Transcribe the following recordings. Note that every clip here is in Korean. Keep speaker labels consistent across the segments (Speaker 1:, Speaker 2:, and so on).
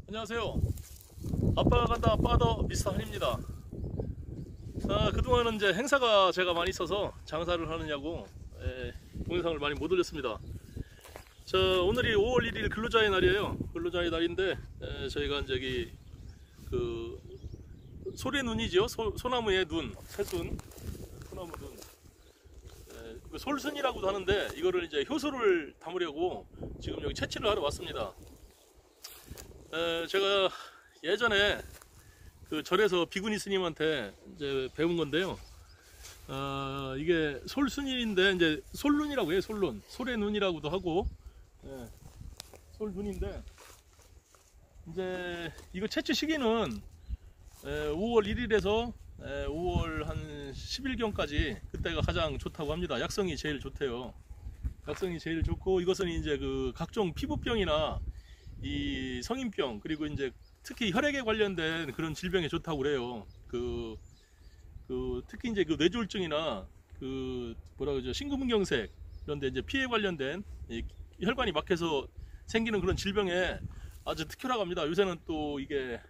Speaker 1: 안녕하세요. 아빠가 간다 아빠더 미스터 한입니다. 그동안은 이제 행사가 제가 많이 있어서 장사를 하느냐고 동영상을 많이 못 올렸습니다. 오늘이 5월 1일 근로자의 날이에요. 근로자의 날인데 저희가 저기 그 소래눈이죠. 소나무의 눈, 새순, 소나무 눈. 그 솔순이라고도 하는데 이거를 이제 효소를 담으려고 지금 여기 채취를 하러 왔습니다. 제가 예전에 그 절에서 비구니 스님한테 이제 배운 건데요. 이게 솔순인데 이제 솔눈이라고 해요. 솔눈, 소래눈이라고도 하고, 솔눈인데 이제 이거 채취 시기는 5월 1일에서 5월 한 10일경까지 그때가 가장 좋다고 합니다. 약성이 제일 좋대요. 약성이 제일 좋고 이것은 이제 그 각종 피부병이나 이 성인병 그리고 이제 특히 혈액에 관련된 그런 질병에 좋다고 그래요. 특히 이제 그 뇌졸중이나 그 뭐라 그러죠, 심근경색 이런데 이제 피에 관련된 혈관이 막혀서 생기는 그런 질병에 아주 특효라고 합니다. 요새는 또 이게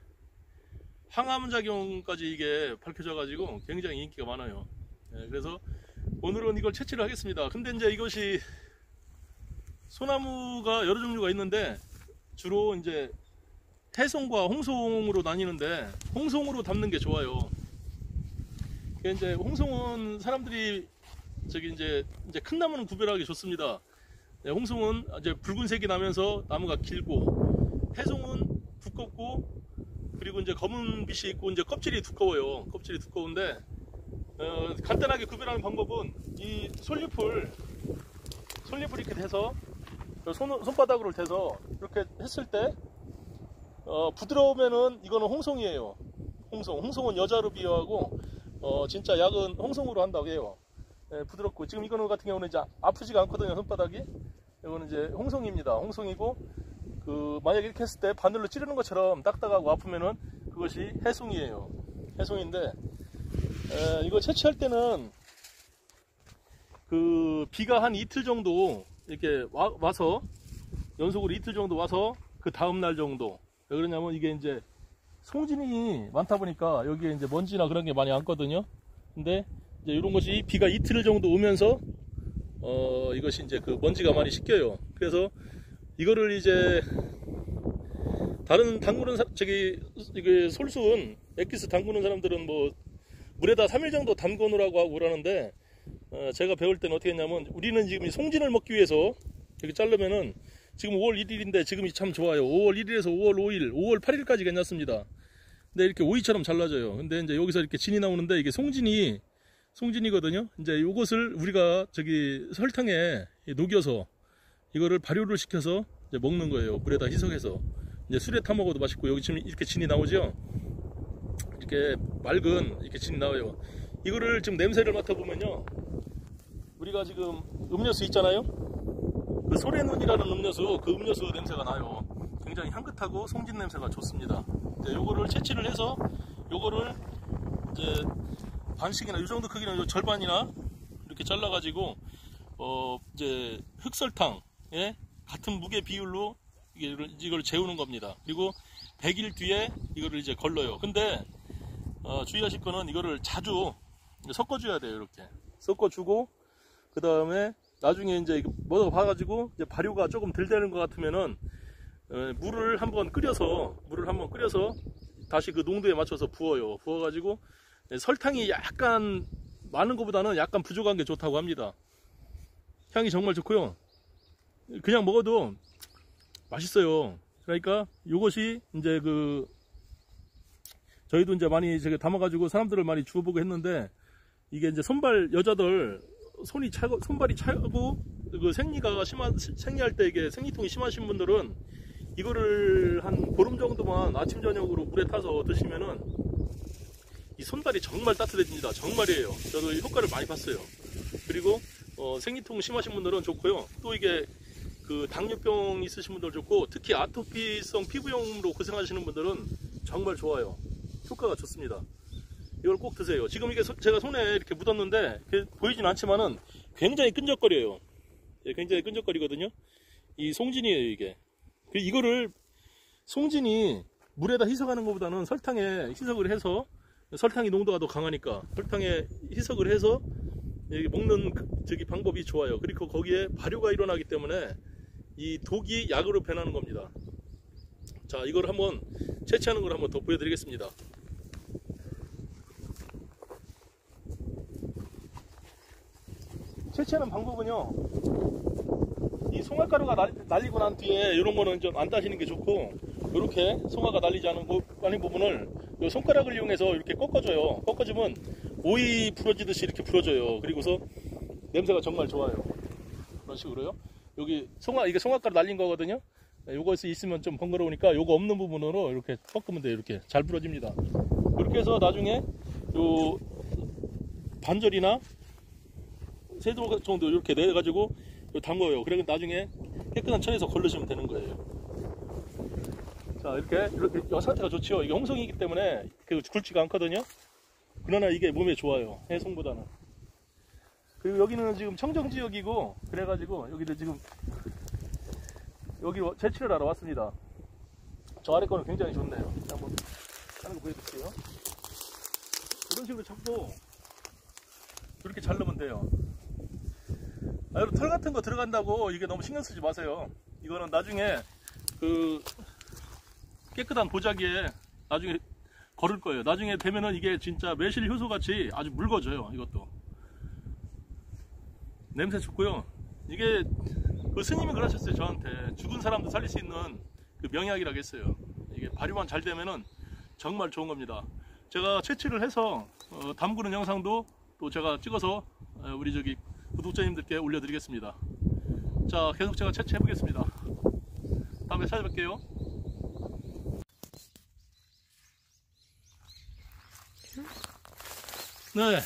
Speaker 1: 항암작용까지 이게 밝혀져 가지고 굉장히 인기가 많아요. 그래서 오늘은 이걸 채취를 하겠습니다. 근데 이제 이것이 소나무가 여러 종류가 있는데 주로 이제 해송과 홍송으로 나뉘는데 홍송으로 담는 게 좋아요. 이제 홍송은 사람들이 저기 이제 큰 나무는 구별하기 좋습니다. 홍송은 이제 붉은색이 나면서 나무가 길고, 해송은 두껍고, 그리고 이제 검은 빛이 있고 이제 껍질이 두꺼워요. 껍질이 두꺼운데 간단하게 구별하는 방법은 이 솔잎을 이렇게 대서 손바닥으로 대서 이렇게 했을 때 부드러우면은 이거는 홍송이에요. 홍송은 여자로 비유하고 진짜 약은 홍송으로 한다고 해요. 부드럽고 지금 이거는 같은 경우는 이제 아프지가 않거든요. 손바닥이. 이거는 이제 홍송입니다. 홍송이고 만약에 이렇게 했을 때 바늘로 찌르는 것처럼 딱딱하고 아프면은 그것이 해송이에요. 해송인데 이거 채취할 때는 비가 한 이틀 정도 이렇게 와서 연속으로 이틀 정도 와서 그 다음 날 정도. 왜 그러냐면 이게 이제 송진이 많다 보니까 여기에 이제 먼지나 그런 게 많이 앉거든요. 근데 이제 이런 것이 비가 이틀 정도 오면서 이것이 이제 그 먼지가 많이 씻겨요. 그래서 이거를 이제 다른 담그는 이게 솔순 액기스 담그는 사람들은 뭐 물에다 3일 정도 담궈 놓으라고 하고 그러는데 제가 배울 때는 어떻게 했냐면 우리는 지금 송진을 먹기 위해서 이렇게 자르면은 지금 5월 1일인데 지금이 참 좋아요. 5월 1일에서 5월 5일, 5월 8일까지 괜찮습니다. 근데 이렇게 오이처럼 잘라져요. 근데 이제 여기서 이렇게 진이 나오는데 이게 송진이거든요. 이제 이것을 우리가 저기 설탕에 녹여서 이거를 발효를 시켜서 이제 먹는 거예요. 물에다 희석해서. 이제 술에 타 먹어도 맛있고, 여기 지금 이렇게 진이 나오죠? 이렇게 맑은 이렇게 진이 나와요. 이거를 지금 냄새를 맡아보면요. 우리가 지금 음료수 있잖아요? 그 소래눈이라는 음료수, 그 음료수 냄새가 나요. 굉장히 향긋하고 송진 냄새가 좋습니다. 이제 요거를 채취를 해서 요거를 이제 반씩이나 이 정도 크기는 절반이나 이렇게 잘라가지고 이제 흑설탕에 같은 무게 비율로 이걸 재우는 겁니다. 그리고 100일 뒤에 이거를 이제 걸러요. 근데 주의하실 거는 이거를 자주 섞어줘야 돼요. 이렇게 섞어주고 그 다음에 나중에 이제 뭐가 봐가지고 이제 발효가 조금 덜 되는 것 같으면은 물을 한번 끓여서 다시 그 농도에 맞춰서 부어요. 부어가지고 설탕이 약간 많은 것보다는 약간 부족한 게 좋다고 합니다. 향이 정말 좋고요. 그냥 먹어도 맛있어요. 그러니까 이것이 이제 저희도 이제 많이 담아가지고 사람들을 많이 주워보고 했는데 이게 이제 여자들 손발이 차고 그 생리할 때 이게 생리통이 심하신 분들은 이거를 한 보름 정도만 아침 저녁으로 물에 타서 드시면은 이 손발이 정말 따뜻해집니다. 정말이에요. 저도 효과를 많이 봤어요. 그리고 생리통 심하신 분들은 좋고요. 또 이게 당뇨병 있으신 분들 좋고, 특히 아토피성 피부염으로 고생하시는 분들은 정말 좋아요. 효과가 좋습니다. 이걸 꼭 드세요. 지금 이게 제가 손에 이렇게 묻었는데 보이진 않지만은 굉장히 끈적거려요. 굉장히 끈적거리거든요. 이 송진이에요, 이게. 이거를 송진이 물에다 희석하는 것보다는 설탕에 희석을 해서, 설탕이 농도가 더 강하니까 설탕에 희석을 해서 여기 먹는 방법이 좋아요. 그리고 거기에 발효가 일어나기 때문에 이 독이 약으로 변하는 겁니다. 자, 이걸 한번 채취하는 걸 한번 더 보여드리겠습니다. 채취하는 방법은요, 이 송화가루가 날리고 난 뒤에 이런 거는 좀 안 따시는 게 좋고, 이렇게 송화가 날리지 않은 부분을 이 손가락을 이용해서 이렇게 꺾어줘요. 꺾어주면 오이 부러지듯이 이렇게 부러져요. 그리고서 냄새가 정말 좋아요. 그런 식으로요. 여기 이게 송화가루 날린 거거든요. 요거 있으면 좀 번거로우니까 요거 없는 부분으로 이렇게 꺾으면 돼요. 이렇게 잘 부러집니다. 이렇게 해서 나중에 요 반절이나 세도 정도 이렇게 내가지고 담궈요. 그리고 나중에 깨끗한 천에서 걸르시면 되는 거예요. 자, 이렇게 상태가 좋죠. 이게 홍성이기 때문에 굵지가 않거든요. 그러나 이게 몸에 좋아요. 해송보다는. 그리고 여기는 지금 청정지역이고, 그래가지고 여기도 지금 여기로 채취를 하러 왔습니다. 저 아래 거는 굉장히 좋네요. 한번 하는 거 보여드릴게요. 이런 식으로 잡고 이렇게 자르면 돼요. 여러분, 털 같은 거 들어간다고 이게 너무 신경 쓰지 마세요. 이거는 나중에 깨끗한 보자기에 나중에 걸을 거예요. 나중에 되면은 이게 진짜 매실 효소 같이 아주 묽어져요. 이것도 냄새 좋고요. 이게 스님이 그러셨어요. 저한테 죽은 사람도 살릴 수 있는 명약이라고 했어요. 이게 발효만 잘 되면은 정말 좋은 겁니다. 제가 채취를 해서 담그는 영상도 또 제가 찍어서 우리 구독자님들께 올려드리겠습니다. 자, 계속 제가 채취해 보겠습니다. 다음에 찾아뵐게요. 네,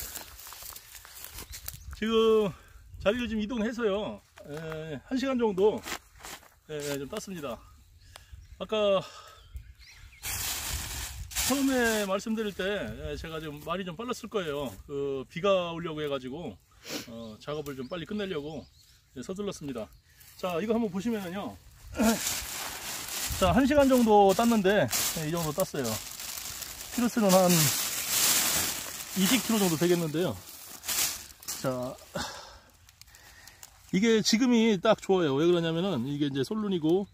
Speaker 1: 지금 자리를 좀 이동해서요, 1시간 정도 좀 땄습니다. 아까 처음에 말씀드릴 때 제가 좀 말이 좀 빨랐을 거예요. 비가 오려고 해가지고 작업을 좀 빨리 끝내려고 서둘렀습니다. 자, 이거 한번 보시면은요, 자, 1시간 정도 땄는데 이 정도 땄어요. 키로수는 한 20kg 정도 되겠는데요. 자, 이게 지금이 딱 좋아요. 왜 그러냐면은 이게 이제 솔룬이고,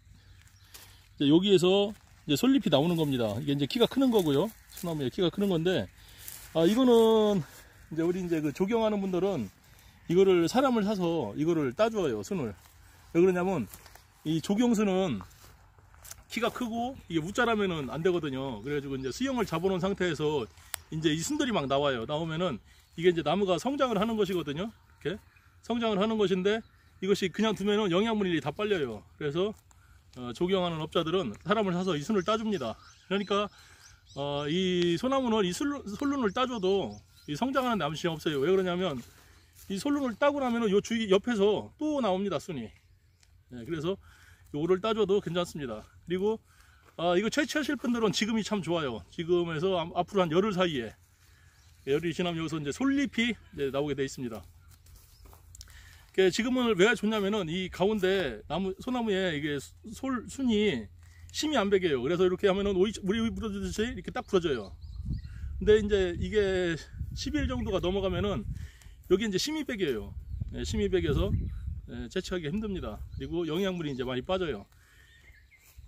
Speaker 1: 이제 여기에서 이제 솔잎이 나오는 겁니다. 이게 이제 키가 크는 거고요. 소나무의 키가 크는 건데, 이거는 이제 우리 이제 조경하는 분들은 이거를 사람을 사서 이거를 따줘요, 순을. 왜 그러냐면 이 조경수는 키가 크고 이게 무자라면은 안 되거든요. 그래가지고 이제 수영을 잡아놓은 상태에서 이제 이 순들이 막 나오면은 이게 이제 나무가 성장을 하는 것이거든요. 이렇게 성장을 하는 것인데, 이것이 그냥 두면은 영양분이 다 빨려요. 그래서 조경하는 업자들은 사람을 사서 이 순을 따줍니다. 그러니까 이 소나무는 이 솔룬을 따줘도 이 성장하는 데 아무 지장 없어요. 왜 그러냐면 이 솔룬을 따고 나면은 요 주위 옆에서 또 나옵니다, 순이. 네, 그래서 요거를 따줘도 괜찮습니다. 그리고 이거 채취하실 분들은 지금이 참 좋아요. 지금에서 앞으로 한 열흘 사이에, 열흘이 지나면 여기서 이제 솔잎이 이제 나오게 되어 있습니다. 지금은 왜 좋냐면은 이 가운데 소나무에 이게 순이 심이 안 배겨요. 그래서 이렇게 하면은 물이 부러지듯이 이렇게 딱 부러져요. 근데 이제 이게 10일 정도가 넘어가면은 여기 이제 심이 배겨요. 심이 배겨서 채취하기 힘듭니다. 그리고 영양분이 이제 많이 빠져요.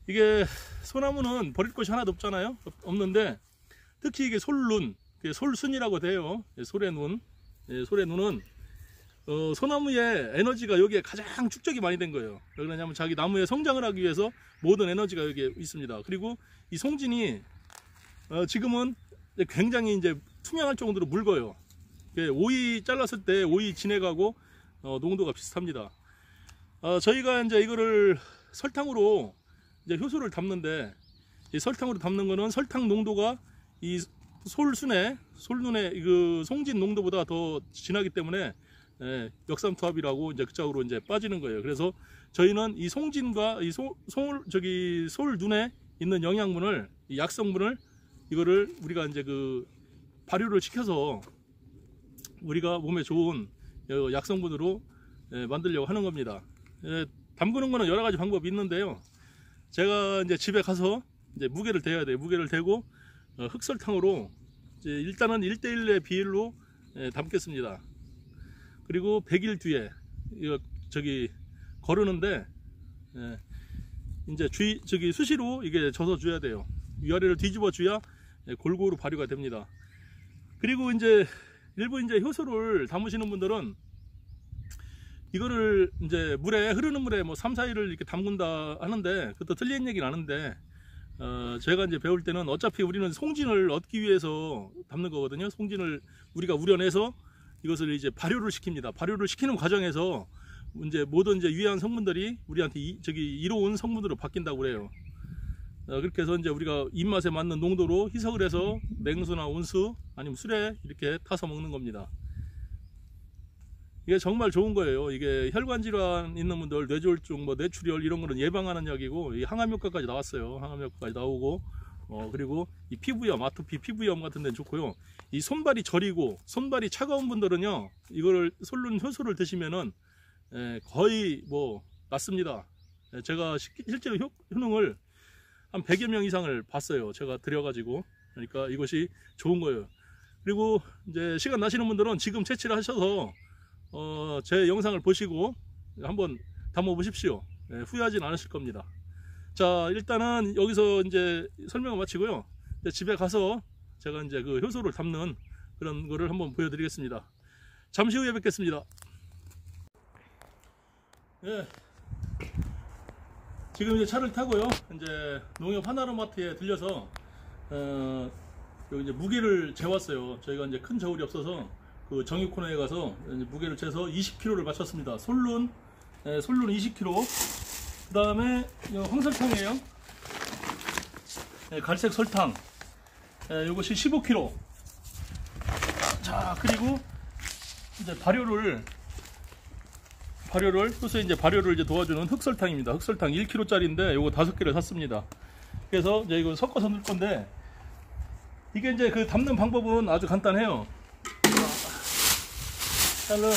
Speaker 1: 이게 소나무는 버릴 것이 하나도 없잖아요. 없는데 특히 이게 솔눈, 솔순이라고 돼요. 솔의 눈. 솔의 눈은 소나무의 에너지가 여기에 가장 축적이 많이 된 거예요. 왜 그러냐면 자기 나무의 성장을 하기 위해서 모든 에너지가 여기에 있습니다. 그리고 이 송진이 지금은 굉장히 이제 투명할 정도로 묽어요. 오이 잘랐을 때 오이 진액하고 농도가 비슷합니다. 저희가 이제 이거를 설탕으로 이제 효소를 담는데, 이 설탕으로 담는 거는 설탕 농도가 이 솔눈의 송진 농도보다 더 진하기 때문에 역삼투압이라고 이제 그쪽으로 이제 빠지는 거예요. 그래서 저희는 이 송진과 이 솔눈에 있는 영양분을, 이 약성분을, 이거를 우리가 이제 발효를 시켜서 우리가 몸에 좋은 약성분으로 만들려고 하는 겁니다. 담그는 거는 여러 가지 방법이 있는데요. 제가 이제 집에 가서 이제 무게를 대야 돼요. 무게를 대고 흑설탕으로 이제 일단은 1:1의 비율로 담겠습니다. 그리고 100일 뒤에 이거 저기 거르는데 이제 저기 수시로 이게 져서 줘야 돼요. 위아래를 뒤집어 줘야 골고루 발효가 됩니다. 그리고 이제 일부 이제 효소를 담으시는 분들은 이거를 이제 물에, 흐르는 물에 뭐 3, 4일을 이렇게 담근다 하는데, 그것도 틀린 얘기는 아는데, 제가 이제 배울 때는 어차피 우리는 송진을 얻기 위해서 담는 거거든요. 송진을 우리가 우려내서 이것을 이제 발효를 시킵니다. 발효를 시키는 과정에서 이제 모든 이제 유해한 성분들이 우리한테 이로운 성분으로 바뀐다고 그래요. 그렇게 해서 이제 우리가 입맛에 맞는 농도로 희석을 해서 냉수나 온수 아니면 술에 이렇게 타서 먹는 겁니다. 이게 정말 좋은 거예요. 이게 혈관 질환 있는 분들, 뇌졸중, 뭐 뇌출혈 이런 거는 예방하는 약이고, 이 항암 효과까지 나왔어요. 항암 효과까지 나오고, 그리고 이 피부염, 아토피 피부염 같은 데는 좋고요. 이 손발이 저리고 손발이 차가운 분들은요, 이거를 솔룬 효소를 드시면은 거의 뭐 낫습니다. 제가 실제로 효능을 한 100여 명 이상을 봤어요. 제가 드려가지고. 그러니까 이것이 좋은 거예요. 그리고 이제 시간 나시는 분들은 지금 채취를 하셔서 제 영상을 보시고 한번 담아 보십시오. 후회하진 않으실 겁니다. 자, 일단은 여기서 이제 설명을 마치고요. 이제 집에 가서 제가 이제 그 효소를 담는 그런 거를 한번 보여드리겠습니다. 잠시 후에 뵙겠습니다. 네. 지금 이제 차를 타고요. 이제 농협 하나로마트에 들려서 여기 이제 무게를 재왔어요. 저희가 이제 큰 저울이 없어서 그 정육 코너에 가서 무게를 재서 20kg를 맞췄습니다. 솔룬 20kg. 그 다음에 황설탕이에요. 갈색 설탕. 이것이 15kg. 자, 그리고 이제 발효를 효소에 이제 발효를 이제 도와주는 흑설탕입니다. 흑설탕 1kg짜리인데 요거 5개를 샀습니다. 그래서 이제 이거 섞어서 넣을 건데, 이게 이제 그 담는 방법은 아주 간단해요. 일단은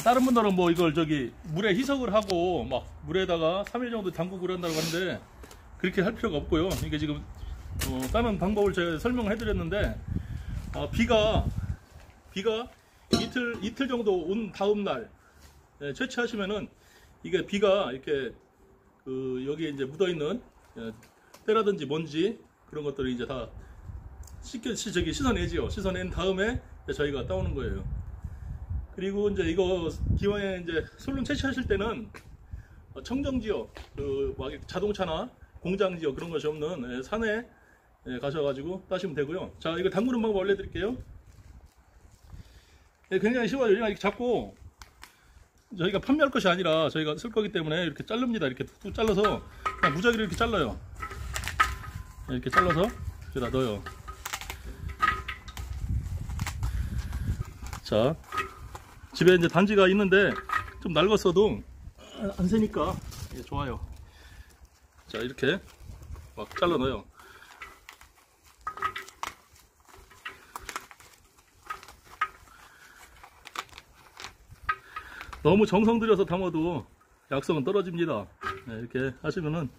Speaker 1: 다른 분들은 뭐 이걸 저기 물에 희석을 하고 막 물에다가 3일 정도 담그고 그런다고 하는데, 그렇게 할 필요가 없고요. 이게 지금 다른 방법을 제가 설명을 해드렸는데, 비가 이틀 정도 온 다음 날 채취하시면은 이게 비가 이렇게 여기에 이제 묻어 있는 때라든지 먼지 그런 것들을 이제 다 씻어내지요. 씻어낸 다음에 저희가 따오는 거예요. 그리고 이제 이거 기왕에 이제 솔룬 채취하실 때는 청정지역, 막 자동차나 공장지역 그런 것이 없는 산에 가셔가지고 따시면 되고요. 자, 이거 담그는 방법 알려드릴게요. 굉장히 쉬워요. 이렇게 잡고, 저희가 판매할 것이 아니라 저희가 쓸 거기 때문에 이렇게 자릅니다. 이렇게 툭툭 잘라서 그냥 무작위로 이렇게 잘라요. 이렇게 잘라서 여기다 넣어요. 자, 집에 이제 단지가 있는데 좀 낡았어도 안 새니까 좋아요. 자, 이렇게 막 잘라 넣어요. 너무 정성 들여서 담아도 약성은 떨어집니다. 이렇게 하시면은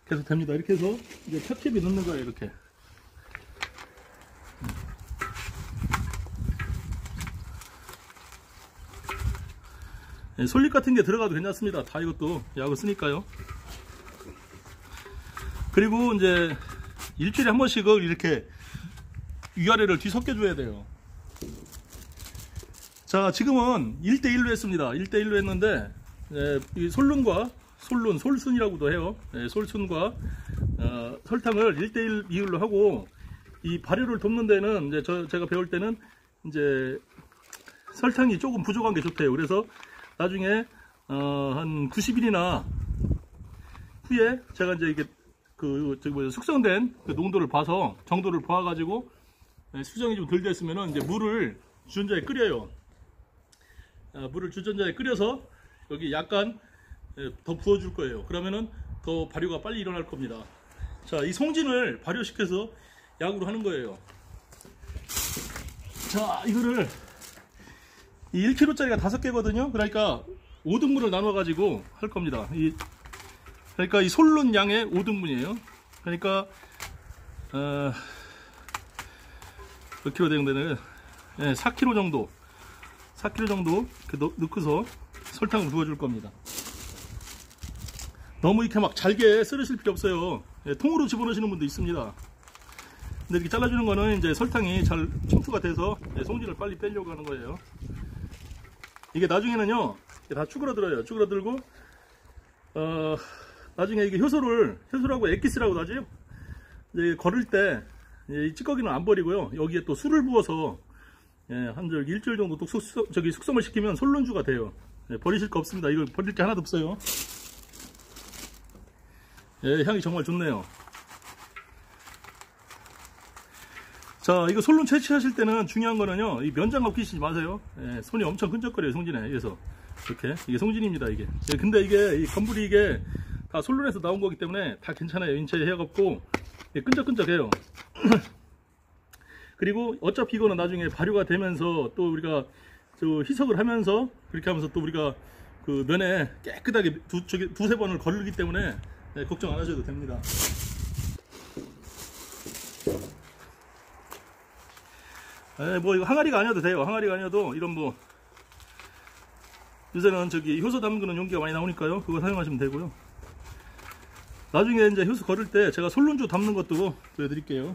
Speaker 1: 계속 됩니다. 이렇게 해서 이제 탭팁이 넣는 거예요. 이렇게. 솔잎 같은 게 들어가도 괜찮습니다. 다 이것도 약을 쓰니까요. 그리고 이제 일주일에 한 번씩은 이렇게 위아래를 뒤섞여 줘야 돼요. 자, 지금은 1:1로 했습니다. 1:1로 했는데, 이 솔순이라고도 해요. 솔순과 설탕을 1:1 비율로 하고, 이 발효를 돕는 데는 이제 제가 배울 때는 이제 설탕이 조금 부족한 게 좋대요. 그래서 나중에 한 90일이나 후에 제가 이제 이게 숙성된 그 농도를 봐서 정도를 봐가지고 수정이 좀 덜 됐으면은 이제 물을 주전자에 끓여요. 물을 주전자에 끓여서 여기 약간 더 부어줄 거예요. 그러면은 더 발효가 빨리 일어날 겁니다. 자, 이 송진을 발효시켜서 약으로 하는 거예요. 자, 이거를 이 1kg짜리가 5개거든요. 그러니까 5등분을 나눠 가지고 할 겁니다. 그러니까 이 솔론 양의 5등분이에요. 그러니까 몇 킬로 되는 4kg 정도 4kg 정도 넣고서 설탕을 부어줄 겁니다. 너무 이렇게 막 잘게 썰으실 필요 없어요. 통으로 집어넣으시는 분도 있습니다. 근데 이렇게 잘라주는 거는 이제 설탕이 잘 침투가 돼서 송진을 빨리 빼려고 하는 거예요. 이게 나중에는요, 다 쭈그러들어요. 쭈그러들고, 나중에 이게 효소라고 엑기스라고 하죠. 이제 걸을 때, 이 찌꺼기는 안 버리고요. 여기에 또 술을 부어서, 한 일주일 정도 또 숙성을 시키면 솔론주가 돼요. 버리실 거 없습니다. 이거 버릴 게 하나도 없어요. 향이 정말 좋네요. 자, 이거 솔론 채취하실 때는 중요한 거는요, 이 면장갑 끼시지 마세요. 손이 엄청 끈적거려요, 송진에. 그래서 이렇게 이게 송진입니다, 이게. 근데 이게 이 건물이 이게 다 솔론에서 나온 거기 때문에 다 괜찮아요. 인체에 해가 없고 끈적끈적해요. 그리고 어차피 이거는 나중에 발효가 되면서 또 우리가 희석을 하면서 그렇게 하면서 또 우리가 그 면에 깨끗하게 두세 번을 거르기 때문에 걱정 안 하셔도 됩니다. 뭐 이거 항아리가 아니어도 돼요. 항아리가 아니어도 이런 뭐 요새는 효소 담그는 용기가 많이 나오니까요. 그거 사용하시면 되고요. 나중에 이제 효소 거를 때 제가 솔론주 담는 것도 보여드릴게요.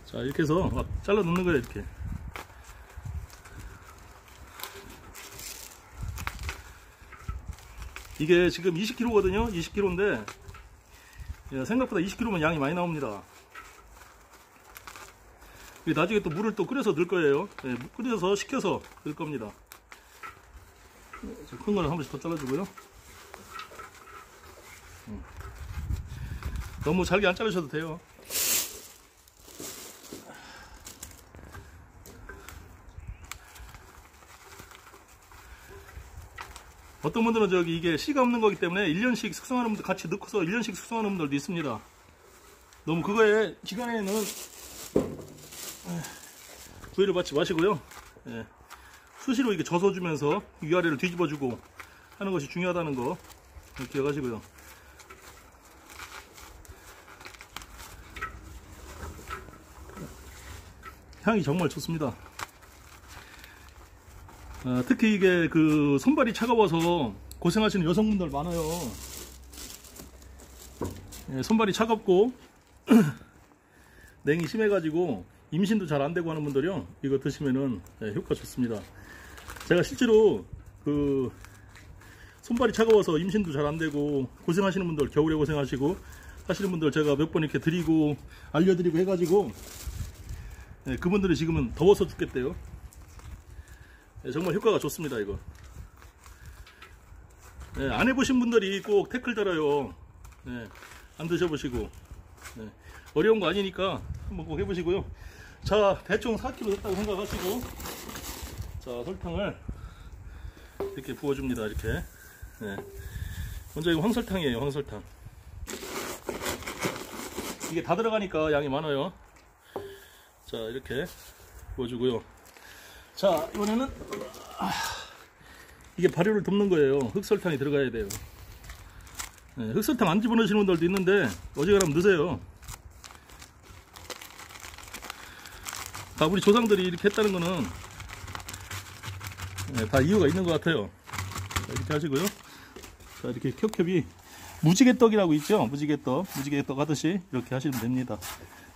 Speaker 1: 자, 이렇게 해서 막 잘라 넣는 거예요, 이렇게. 이게 지금 20kg거든요. 20kg인데 생각보다 20kg면 양이 많이 나옵니다. 나중에 또 물을 또 끓여서 넣을 거예요. 끓여서 식혀서 넣을 겁니다. 큰 거는 한 번씩 더 잘라주고요. 너무 잘게 안 자르셔도 돼요. 어떤 분들은 이게 씨가 없는 거기 때문에 1년씩 숙성하는 분들 같이 넣고서 1년씩 숙성하는 분들도 있습니다. 너무 그거에 기간에는 구애를 받지 마시고요. 수시로 이렇게 젖어주면서 위아래를 뒤집어주고 하는 것이 중요하다는 거 기억하시고요. 향이 정말 좋습니다. 특히 이게 손발이 차가워서 고생하시는 여성분들 많아요. 손발이 차갑고 냉이 심해가지고 임신도 잘 안되고 하는 분들이요, 이거 드시면은 효과 좋습니다. 제가 실제로 손발이 차가워서 임신도 잘 안되고 고생하시는 분들, 겨울에 고생하시고 하시는 분들 제가 몇 번 이렇게 드리고 알려드리고 해가지고 그분들이 지금은 더워서 죽겠대요. 정말 효과가 좋습니다, 이거. 안 해보신 분들이 꼭 댓글 달아요. 안 드셔보시고. 어려운 거 아니니까 한번 꼭 해보시고요. 자, 대충 4kg 됐다고 생각하시고, 자, 설탕을 이렇게 부어줍니다, 이렇게. 먼저 이거 황설탕이에요, 황설탕. 이게 다 들어가니까 양이 많아요. 자, 이렇게 부어주고요. 자, 이번에는 이게 발효를 돕는 거예요. 흑설탕이 들어가야 돼요. 흑설탕 안 집어넣으시는 분들도 있는데 어지간하면 넣으세요. 우리 조상들이 이렇게 했다는 거는 다 이유가 있는 것 같아요. 자, 이렇게 하시고요. 자, 이렇게 겹겹이 무지개떡이라고 있죠. 무지개떡 하듯이 이렇게 하시면 됩니다.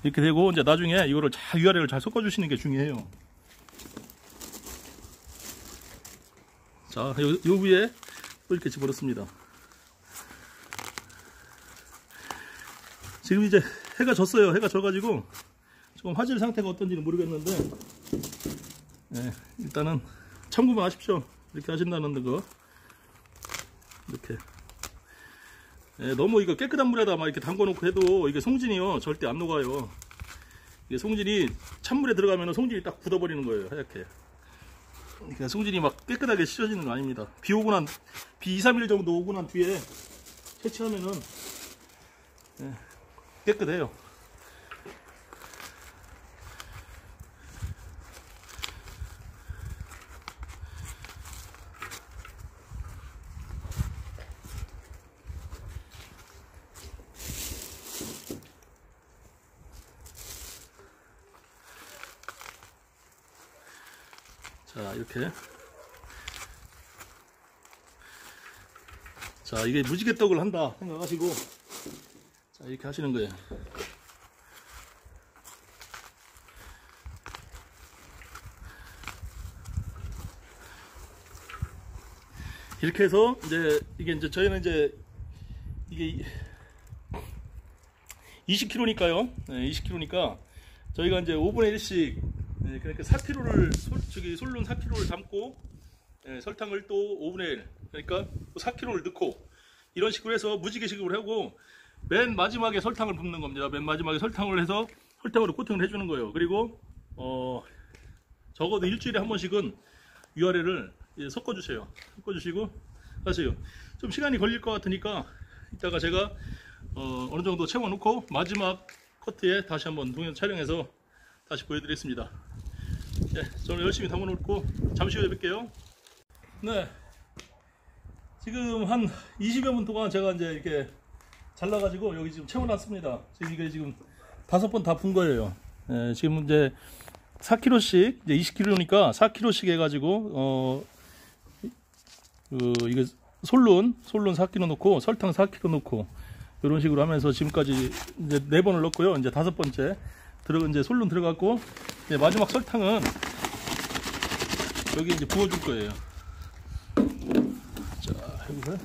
Speaker 1: 이렇게 되고 이제 나중에 이거를 위아래를 잘 섞어주시는 게 중요해요. 자, 요 위에 또 이렇게 집어넣습니다. 지금 이제 해가 졌어요. 해가 져가지고 조금 화질 상태가 어떤지는 모르겠는데, 일단은 참고만 하십시오. 이렇게 하신다는 거. 이렇게. 너무 이거 깨끗한 물에다 막 이렇게 담궈 놓고 해도 이게 송진이요, 절대 안 녹아요. 이게 송진이 찬물에 들어가면 송진이 딱 굳어버리는 거예요, 하얗게. 그러니까 송진이 막 깨끗하게 씻어지는 거 아닙니다. 비 2, 3일 정도 오고 난 뒤에 채취하면은 깨끗해요. 자, 이렇게. 자, 이게 무지개떡을 한다 생각하시고, 자, 이렇게 하시는 거예요. 이렇게 해서, 이게 저희는 이게 20kg니까요. 20kg니까, 저희가 5분의 1씩, 그러니까 4kg를, 솔론 4kg를 담고, 설탕을 또 5분의 1, 그러니까 4kg를 넣고, 이런 식으로 해서 무지개식으로 하고, 맨 마지막에 설탕을 붓는 겁니다. 맨 마지막에 설탕을 해서, 설탕으로 코팅을 해주는 거예요. 그리고, 적어도 일주일에 한 번씩은 위아래를 섞어주세요. 섞어주시고 하세요. 좀 시간이 걸릴 것 같으니까 이따가 제가 어느 정도 채워놓고 마지막 커트에 다시 한번 동영 촬영해서 다시 보여드리겠습니다. 네, 저는 열심히 담아놓고 잠시 후에 뵐게요. 네, 지금 한 20여 분 동안 제가 이렇게 잘라가지고 여기 지금 채워놨습니다. 지금 이게 지금 5번 다 분 거예요. 네, 지금 4kg씩, 20kg니까 4kg씩 해가지고, 이거 솔론 4kg 넣고, 설탕 4kg 넣고, 이런 식으로 하면서 지금까지 4번을 넣고요. 이제 5번째, 솔론 들어갔고, 마지막 설탕은 여기 부어줄 거예요. 자, 여기서.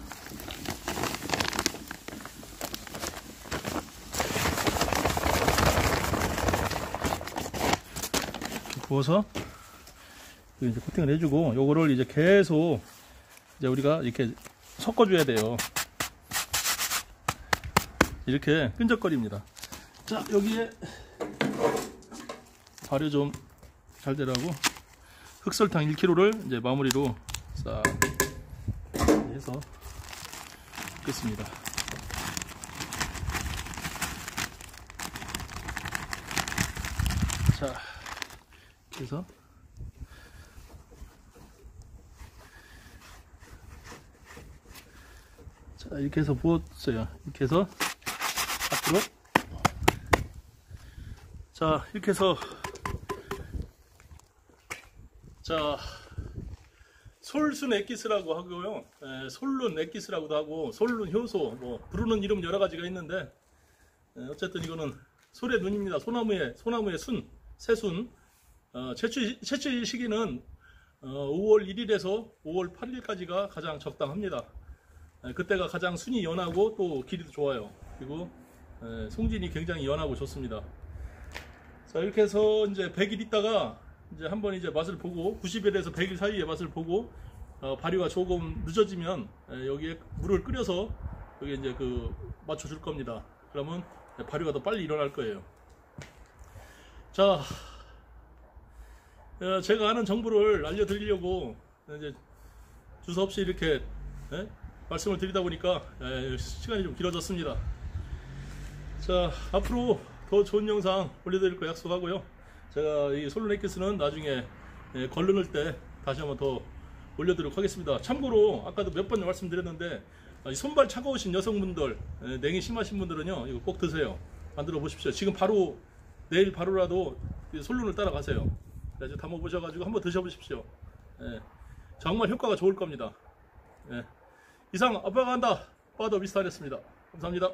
Speaker 1: 부어서 이제 코팅을 해주고, 요거를 이제 계속 우리가 이렇게 섞어줘야 돼요. 이렇게 끈적거립니다. 자, 여기에 발효 좀 잘 되라고 흑설탕 1kg를 이제 마무리로 싹 해서 넣겠습니다. 자, 그래서 자, 이렇게 해서 부었어요. 이렇게 해서 앞으로, 자, 이렇게 해서, 자, 솔순 액기스라고 하고요, 솔룬 액기스라고도 하고, 솔룬 효소, 뭐 부르는 이름 여러 가지가 있는데, 어쨌든 이거는 솔의 눈입니다. 소나무의 순, 새순. 채취 시기는 5월 1일에서 5월 8일까지가 가장 적당합니다. 그때가 가장 순이 연하고 또 길이도 좋아요. 그리고 송진이 굉장히 연하고 좋습니다. 자, 이렇게 해서 이제 100일 있다가 이제 한번 맛을 보고, 90일에서 100일 사이에 맛을 보고, 발효가 조금 늦어지면 여기에 물을 끓여서 여기 맞춰줄 겁니다. 그러면 발효가 더 빨리 일어날 거예요. 자, 제가 아는 정보를 알려드리려고 이제 주저 없이 이렇게 말씀을 드리다 보니까 시간이 좀 길어졌습니다. 자, 앞으로 더 좋은 영상 올려드릴 거 약속하고요. 제가 이 솔론 액기스는 나중에 걸르는 때 다시 한번 더 올려드리도록 하겠습니다. 참고로 아까도 몇 번 말씀드렸는데, 손발 차가우신 여성분들, 냉이 심하신 분들은요, 이거 꼭 드세요. 만들어 보십시오. 지금 바로, 내일 바로라도 솔론을 따라가세요. 그래서 담아보셔가지고 한번 드셔보십시오. 정말 효과가 좋을 겁니다. 이상 아빠가 한다 파더 미스터였습니다. 감사합니다.